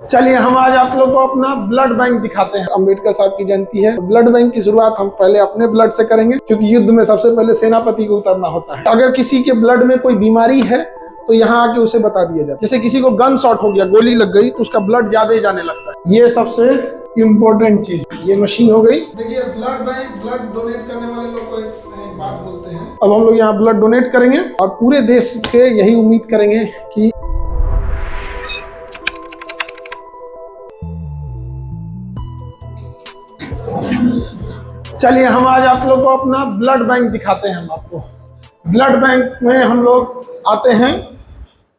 चलिए हम आज आप लोग को अपना ब्लड बैंक दिखाते हैं। अंबेडकर साहब की जयंती है। ब्लड बैंक की शुरुआत हम पहले अपने ब्लड से करेंगे, क्योंकि युद्ध में सबसे पहले सेनापति को उतरना होता है। अगर किसी के ब्लड में कोई बीमारी है तो यहाँ आके उसे बता दिया जाता है। जैसे किसी को गन शॉट हो गया, गोली लग गई, तो उसका ब्लड ज्यादा ही जाने लगता है। ये सबसे इम्पोर्टेंट चीज, ये मशीन हो गई। देखिए ब्लड बैंक, ब्लड डोनेट करने वाले लोग को एक बात बोलते हैं। अब हम लोग यहाँ ब्लड डोनेट करेंगे और पूरे देश के यही उम्मीद करेंगे कि चलिए हम आज आप लोग को अपना ब्लड बैंक दिखाते हैं। हम आपको ब्लड बैंक में हम लोग आते हैं।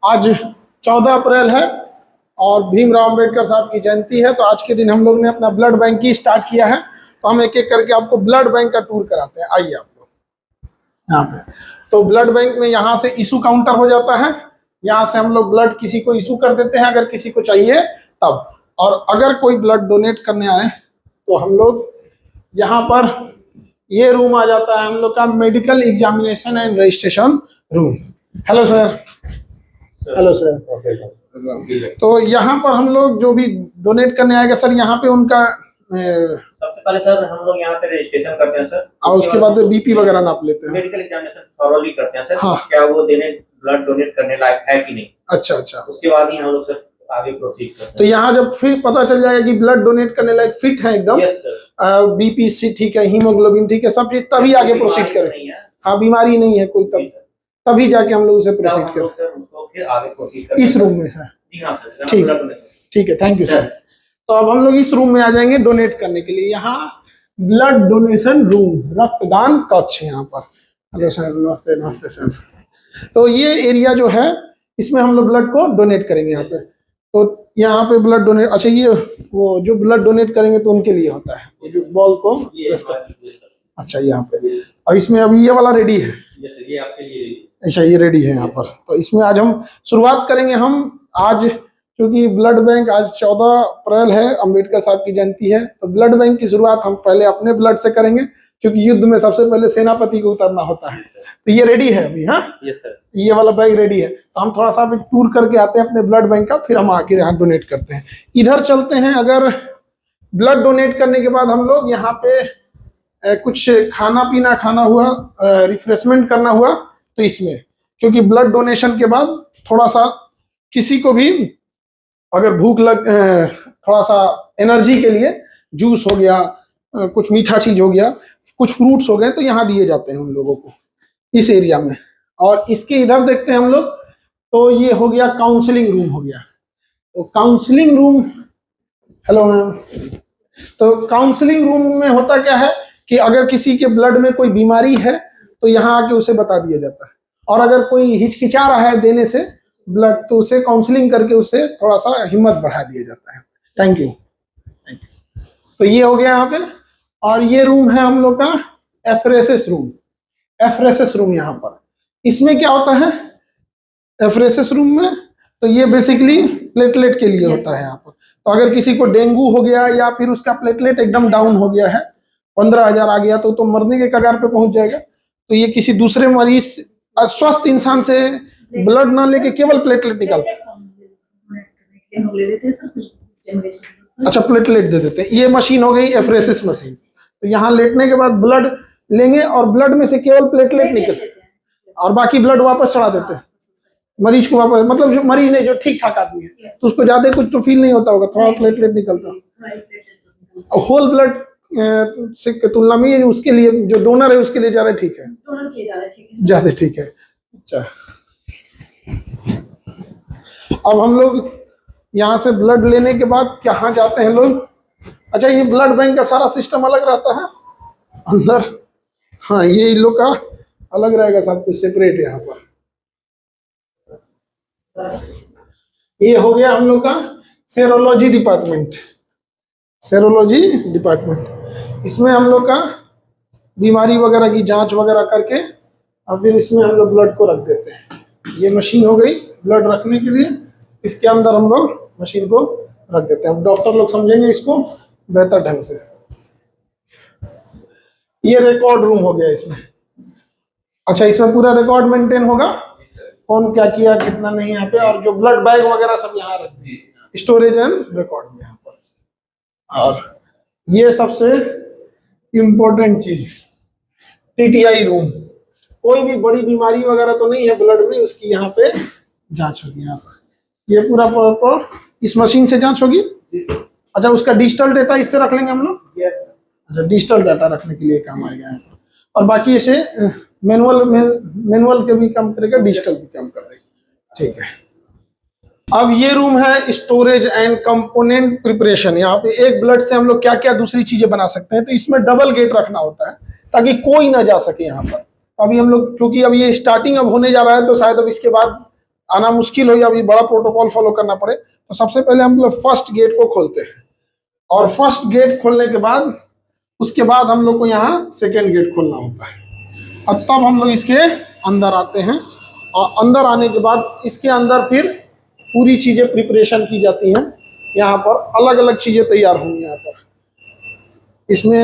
आज 14 अप्रैल है और भीमराव अंबेडकर साहब की जयंती है, तो आज के दिन हम लोग ने अपना ब्लड बैंक ही स्टार्ट किया है। तो हम एक एक करके आपको ब्लड बैंक का टूर कराते हैं। आइए आप लोग यहाँ पे। तो ब्लड बैंक में यहाँ से इशू काउंटर हो जाता है। यहाँ से हम लोग ब्लड किसी को इशू कर देते हैं अगर किसी को चाहिए तब। और अगर कोई ब्लड डोनेट करने आए तो हम लोग यहाँ पर, ये रूम आ जाता है हम लोग का medical examination and registration room. Hello sir. Hello sir. तो यहाँ पर हम लोग जो भी डोनेट करने आएगा सर, यहाँ पे उनका सबसे पहले सर हम लोग यहाँ पे रजिस्ट्रेशन करते हैं सर, और उसके बाद बीपी वगैरह नाप लेते हैं, मेडिकल एग्जामिनेशन थॉरोली करते हैं सर। हाँ। क्या वो ब्लड डोनेट करने लायक है कि नहीं। अच्छा अच्छा। उसके बाद ही हम लोग सर आगे प्रोसीड करते हैं। तो यहाँ जब फिर पता चल जाएगा कि ब्लड डोनेट करने लायक फिट है एकदम, बीपी सी ठीक है, हीमोग्लोबिन ठीक है, सब चीज, तभी आगे प्रोसीड करें। हाँ, बीमारी नहीं है कोई, तभी जाके हम लोग उसे प्रोसीड करें इस रूम में सर। ठीक है, थैंक यू सर। तो अब हम लोग इस रूम में आ जाएंगे डोनेट करने के लिए। यहाँ ब्लड डोनेशन रूम, रक्तदान कक्ष यहाँ पर। हेलो सर, नमस्ते। नमस्ते सर। तो ये एरिया जो है, इसमें हम लोग ब्लड को डोनेट करेंगे यहाँ पे। तो यहाँ पे ब्लड डोनेट, अच्छा ये वो जो ब्लड डोनेट करेंगे तो उनके लिए होता है, ये जो बॉल को अच्छा यहाँ पे। और इसमें अभी ये वाला रेडी है, ये आपके लिए। अच्छा ये रेडी है यहाँ पर। तो इसमें आज हम शुरुआत करेंगे। हम आज, क्योंकि ब्लड बैंक आज 14 अप्रैल है, अंबेडकर साहब की जयंती है, तो ब्लड बैंक की शुरुआत हम पहले अपने ब्लड से करेंगे, क्योंकि युद्ध में सबसे पहले सेनापति को उतरना होता है। तो ये रेडी है अभी। हाँ सर, ये वाला बैग रेडी है। तो हम थोड़ा सा अभी टूर करके आते हैं अपने ब्लड बैंक का, फिर हम आके यहाँ डोनेट करते हैं। इधर चलते हैं। अगर ब्लड डोनेट करने के बाद हम लोग यहाँ पे कुछ खाना पीना खाना हुआ, रिफ्रेशमेंट करना हुआ, तो इसमें, क्योंकि ब्लड डोनेशन के बाद थोड़ा सा किसी को भी अगर भूख लग, थोड़ा सा एनर्जी के लिए जूस हो गया, कुछ मीठा चीज हो गया, कुछ फ्रूट्स हो गए, तो यहाँ दिए जाते हैं उन लोगों को इस एरिया में। और इसके इधर देखते हैं हम लोग, तो ये हो गया काउंसलिंग रूम हो गया। तो काउंसलिंग रूम, हेलो मैम। तो काउंसलिंग रूम में होता क्या है कि अगर किसी के ब्लड में कोई बीमारी है तो यहाँ आके उसे बता दिया जाता है। और अगर कोई हिचकिचा रहा है देने से ब्लड, तो उसे काउंसलिंग करके उसे थोड़ा सा हिम्मत बढ़ा दिया जाता है। Thank you. तो ये हो गया यहाँ पे। और ये रूम है हम लोग का एफरेसिस रूम। एफरेसिस रूम यहाँ पर, इसमें क्या होता है एफरेसिस रूम में, तो ये बेसिकली प्लेटलेट के लिए होता है यहाँ पर। तो अगर किसी को डेंगू हो गया या फिर उसका प्लेटलेट एकदम डाउन हो गया है, 15,000 आ गया, तो मरने के कगार पे पहुंच जाएगा। तो ये किसी दूसरे मरीज, स्वस्थ इंसान से ब्लड ना लेके केवल प्लेटलेट निकालते हैं। अच्छा, प्लेटलेट दे देते हैं। ये मशीन हो गई एफरेसिस मशीन। तो यहाँ लेटने के बाद ब्लड लेंगे और ब्लड में से केवल प्लेटलेट निकल, और बाकी ब्लड वापस चढ़ा देते हैं मरीज को वापस। मतलब जो मरीज नहीं, जो ठीक ठाक आदमी है, तो उसको ज्यादा कुछ तो फील नहीं होता होगा, थोड़ा प्लेटलेट निकलता। और होल ब्लड से के तुलना में उसके लिए जो डोनर है उसके लिए ज्यादा ठीक है, ज्यादा ठीक है। अच्छा, अब हम लोग यहाँ से ब्लड लेने के बाद कहाँ जाते हैं लोग। अच्छा, ये ब्लड बैंक का सारा सिस्टम अलग रहता है अंदर। हाँ, ये इन लोग का अलग रहेगा, सब कुछ सेपरेट है यहाँ पर। ये हो गया हम लोग का सेरोलॉजी डिपार्टमेंट। सेरोलॉजी डिपार्टमेंट, इसमें हम लोग का बीमारी वगैरह की जांच वगैरह करके और फिर इसमें हम लोग ब्लड को रख देते हैं। ये मशीन हो गई ब्लड रखने के लिए, इसके अंदर हम लोग मशीन को रख देते हैं। डॉक्टर लोग समझेंगे इसको बेहतर ढंग से। ये रिकॉर्ड रूम हो गया इसमें। अच्छा, इसमें पूरा रिकॉर्ड मेंटेन होगा, कौन क्या किया कितना नहीं यहाँ पे, और जो ब्लड बैग वगैरह सब यहाँ रख दिए। स्टोरेज एंड रिकॉर्ड यहाँ पर। और ये सबसे इम्पोर्टेंट चीज, टीटीआई रूम। कोई भी बड़ी बीमारी वगैरह तो नहीं है ब्लड में, उसकी यहाँ पे जांच होगी। यहाँ पर ये पूरा प्रॉपर इस मशीन से जांच होगी। अच्छा, उसका डिजिटल डेटा इससे रख लेंगे हम लोग। अच्छा, डिजिटल डाटा रखने के लिए काम आएगा यहाँ पर। और बाकी इसे मैनुअल के भी काम करेगा, डिजिटल भी काम करेगा। ठीक है, अब ये रूम है स्टोरेज एंड कंपोनेंट प्रिपरेशन। यहाँ पे एक ब्लड से हम लोग क्या क्या दूसरी चीजें बना सकते हैं। तो इसमें डबल गेट रखना होता है ताकि कोई ना जा सके यहाँ पर। अभी हम लोग, क्योंकि अब ये स्टार्टिंग अब होने जा रहा है, तो शायद अब इसके बाद आना मुश्किल हो या अभी बड़ा प्रोटोकॉल फॉलो करना पड़े। तो सबसे पहले हम लोग फर्स्ट गेट को खोलते हैं, और फर्स्ट गेट खोलने के बाद उसके बाद हम लोग को यहाँ सेकेंड गेट खोलना होता है, और तब हम लोग इसके अंदर आते हैं। और अंदर आने के बाद इसके अंदर फिर पूरी चीजें प्रिपरेशन की जाती हैं। यहाँ पर अलग अलग चीजें तैयार होंगी यहाँ पर। इसमें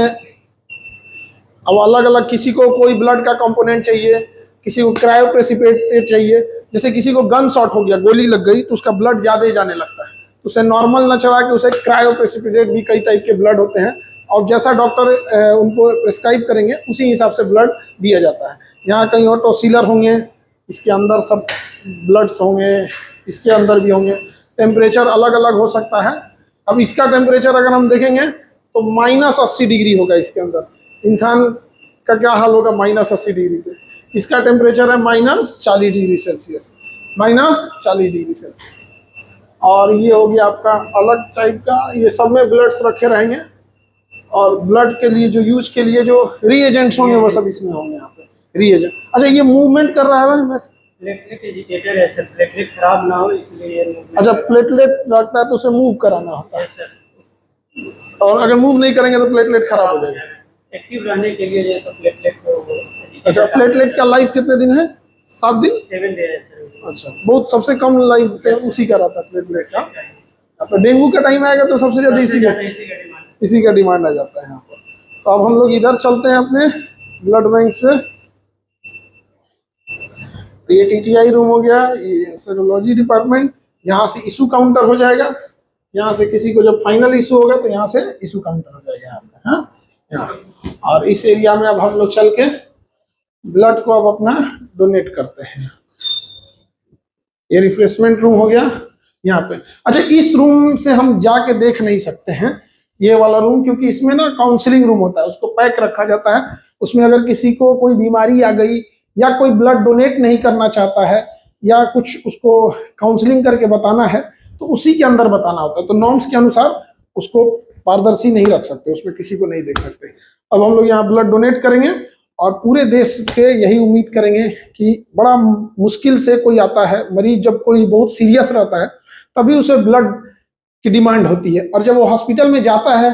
अब अलग अलग, किसी को कोई ब्लड का कंपोनेंट चाहिए, किसी को क्रायोप्रेसिपिटेट चाहिए। जैसे किसी को गन शॉट हो गया, गोली लग गई, तो उसका ब्लड ज्यादा ही जाने लगता है, तो उसे नॉर्मल ना चढ़ा के उसे क्रायोप्रेसिपिटेट, भी कई टाइप के ब्लड होते हैं, और जैसा डॉक्टर उनको प्रिस्क्राइब करेंगे उसी हिसाब से ब्लड दिया जाता है। यहाँ कहीं ऑटो सीलर होंगे, इसके अंदर सब ब्लड्स होंगे, इसके अंदर भी होंगे। टेम्परेचर अलग अलग हो सकता है। अब इसका टेम्परेचर अगर हम देखेंगे तो -80 डिग्री होगा इसके अंदर। इंसान का क्या हाल होगा -80 डिग्री पे? इसका टेम्परेचर है -40 डिग्री सेल्सियस, -40 डिग्री सेल्सियस। और ये हो गया आपका अलग टाइप का, ये सब में ब्लड्स रखे रहेंगे, और ब्लड के लिए जो यूज के लिए जो रिएजेंट्स होंगे वो सब इसमें होंगे यहाँ पे, रिएजेंट। अच्छा, ये मूवमेंट कर रहा है मैं, प्लेटलेट एजिटेटेड है सर, प्लेटलेट खराब ना हो इसलिए ये अच्छा प्लेटलेट रखता है तो उसे मूव कराना होता है, सर। और अगर मूव नहीं करेंगे तो प्लेटलेट खराब हो जाएगा। एक्टिव रहने के लिए ये सब प्लेटलेट को अच्छा, प्लेटलेट का लाइफ कितने दिन है? 7 दिन। 7 डे है सर। अच्छा, बहुत सबसे कम लाइफ उसी का रहता है प्लेटलेट का। तो डेंगू का टाइम आएगा तो सबसे ज्यादा इसी का डिमांड आ जाता है यहाँ पर। तो अब हम लोग इधर चलते हैं अपने ब्लड बैंक से। ये टीटीआई रूम हो गया, ये सेरोलॉजी डिपार्टमेंट। यहाँ से इशू काउंटर हो जाएगा। यहाँ से किसी को जब फाइनल इशू होगा तो यहाँ से इशू काउंटर हो जाएगा यहाँ पे। हाँ, यहाँ। और इस एरिया में अब हम लोग चल के ब्लड को अब अपना डोनेट करते हैं। ये रिफ्रेशमेंट रूम हो गया यहाँ पे। अच्छा, इस रूम से हम जाके देख नहीं सकते हैं ये वाला रूम, क्योंकि इसमें ना काउंसलिंग रूम होता है, उसको पैक रखा जाता है। उसमें अगर किसी को कोई बीमारी आ गई या कोई ब्लड डोनेट नहीं करना चाहता है या कुछ उसको काउंसलिंग करके बताना है तो उसी के अंदर बताना होता है। तो नॉर्म्स के अनुसार उसको पारदर्शी नहीं रख सकते, उसमें किसी को नहीं देख सकते। अब हम लोग यहाँ ब्लड डोनेट करेंगे और पूरे देश के यही उम्मीद करेंगे कि बड़ा मुश्किल से कोई आता है मरीज, जब कोई बहुत सीरियस रहता है तभी उसे ब्लड की डिमांड होती है। और जब वो हॉस्पिटल में जाता है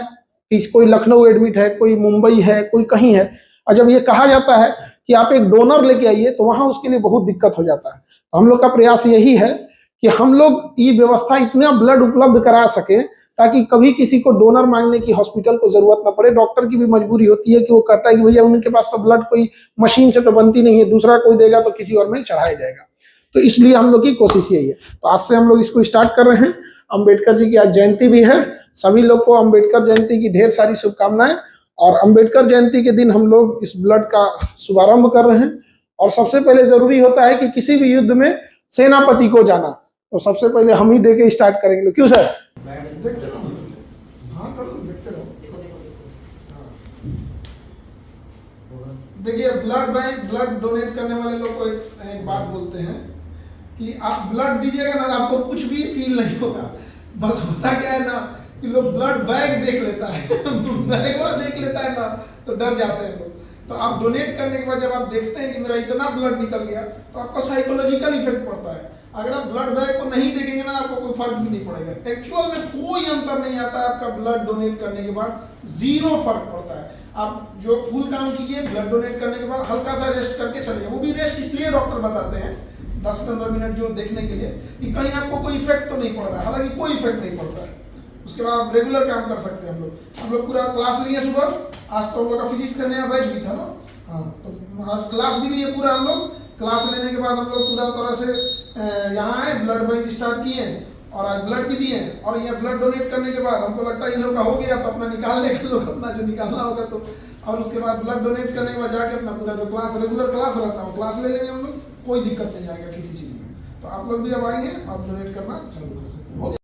कि कोई लखनऊ एडमिट है, कोई मुंबई है, कोई कहीं है, और जब ये कहा जाता है कि आप एक डोनर लेके आइए तो वहां उसके लिए बहुत दिक्कत हो जाता है। तो हम लोग का प्रयास यही है कि हम लोग ये व्यवस्था इतना ब्लड उपलब्ध करा सके ताकि कभी किसी को डोनर मांगने की हॉस्पिटल को जरूरत ना पड़े। डॉक्टर की भी मजबूरी होती है कि वो कहता है कि भैया उनके पास तो ब्लड कोई मशीन से तो बनती नहीं है, दूसरा कोई देगा तो किसी और में चढ़ाया जाएगा। तो इसलिए हम लोग की कोशिश यही है। तो आज से हम लोग इसको स्टार्ट कर रहे हैं। अम्बेडकर जी की आज जयंती भी है। सभी लोग को अम्बेडकर जयंती की ढेर सारी शुभकामनाएं। और अम्बेडकर जयंती के दिन हम लोग इस ब्लड का शुभारंभ कर रहे हैं। और सबसे पहले जरूरी होता है कि किसी भी युद्ध में सेनापति को जाना, तो सबसे पहले हम ही दे के स्टार्ट करेंगे। क्यों सर? देखते रहो। हाँ, कर लो, देखते रहो। देखिए, ब्लड बैंक, ब्लड डोनेट करने वाले लोग को एक बात बोलते हैं कि आप ब्लड दीजिएगा ना, आपको कुछ भी फील नहीं होगा। बस होता क्या है ना कि लोग ब्लड बैग देख लेता है बैग देख लेता है ना तो डर जाते हैं लोग। तो आप डोनेट करने के बाद जब आप देखते हैं कि मेरा इतना ब्लड निकल गया तो आपको साइकोलॉजिकल इफेक्ट पड़ता है। अगर आप ब्लड बैग को नहीं देखेंगे ना, आपको कोई फर्क भी नहीं पड़ेगा। एक्चुअल में कोई अंतर नहीं आता है आपका ब्लड डोनेट करने के बाद, 0 फर्क पड़ता है। आप जो फुल काम कीजिए, ब्लड डोनेट करने के बाद हल्का सा रेस्ट करके चलिए। वो भी रेस्ट इसलिए डॉक्टर बताते हैं 10-15 मिनट जो देखने के लिए कि कहीं आपको कोई इफेक्ट तो नहीं पड़ रहा है। हालांकि कोई इफेक्ट नहीं पड़ता है। उसके बाद आप रेगुलर काम कर सकते हैं। हम लोग पूरा क्लास लिए सुबह। आज तो हम लोग का फिजिक्स का नया बैच भी था ना। हाँ, तो आज क्लास भी लिए पूरा। हम लोग क्लास लेने के बाद हम लोग पूरा तरह से यहाँ आए, ब्लड बैंक स्टार्ट किए और आज ब्लड भी दिए हैं, और ये ब्लड डोनेट करने के बाद हमको लगता है इन लोग का हो गया तो अपना निकाल लेंगे लोग अपना जो निकालना होगा तो, और उसके बाद ब्लड डोनेट करने के बाद जाके अपना पूरा जो क्लास रेगुलर क्लास रहता है वो क्लास ले लेंगे हम लोग, कोई दिक्कत नहीं आएगा किसी चीज़ में। तो आप लोग भी अब आएंगे, आप डोनेट करना चालू कर सकते हो।